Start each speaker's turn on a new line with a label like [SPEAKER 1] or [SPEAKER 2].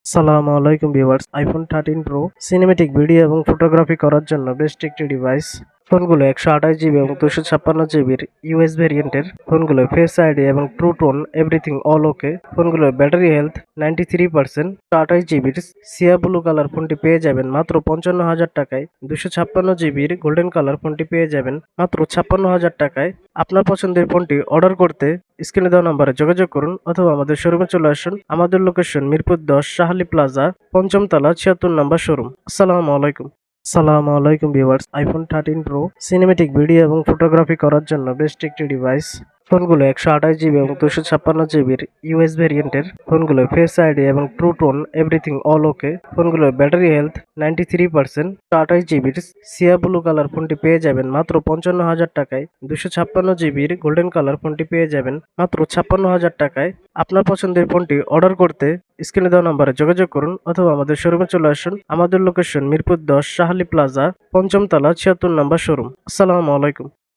[SPEAKER 1] আসসালামু আলাইকুম viewers, iPhone 13 pro cinematic video এবং ফটোগ্রাফি করার জন্য বেস্ট একটি ডিভাইস। ফোনগুলো 128 জিবি এবং 256 জিবির ইউএস ভেরিয়েন্টের। ফোনগুলো ফেস আইডি এবং true tone everything all okay. ফোনগুলোর ব্যাটারি হেলথ 93%। 128 জিবির সিয়া ব্লু কালার ফোনটি পেয়ে যাবেন মাত্র 55,000 টাকায়। 256 জিবির গোল্ডেন কালার ফোনটি পেয়ে যাবেন মাত্র 56,000 টাকায়। আপনার পছন্দের ফোনটি অর্ডার করতে স্ক্রিনে দেওয়া নম্বরে যোগাযোগ করুন অথবা আমাদের শোরুমে চলে আসুন। আমাদের লোকেশন মিরপুর 10 শাহালি প্লাজা, 5ম তলা, 76 নম্বর শোরুম। আসসালামু আলাইকুম। আসসালামু আলাইকুম viewers, iPhone 13 pro cinematic video এবং ফটোগ্রাফি করার জন্য বেস্ট একটি ডিভাইস। ফোনগুলো 128 জিবি এবং 256 জিবির ইউএস ভেরিয়েন্টের। ফোনগুলো ফেস আইডি এবং true tone everything all okay. ফোনগুলোর ব্যাটারি হেলথ 93%। 128 জিবির সিয়া ব্লু কালার ফোনটি পেয়ে যাবেন মাত্র 55,000 টাকায়। 256 জিবির গোল্ডেন কালার ফোনটি পেয়ে যাবেন মাত্র 56,000 টাকায়। আপনার পছন্দের ফোনটি অর্ডার করতে স্ক্রিনে দেওয়া নম্বরে যোগাযোগ করুন অথবা আমাদের শোরুমে চলে আসুন। আমাদের লোকেশন মিরপুর 10 শাহালি প্লাজা, 5ম তলা, 76 নম্বর শোরুম। আসসালামু আলাইকুম।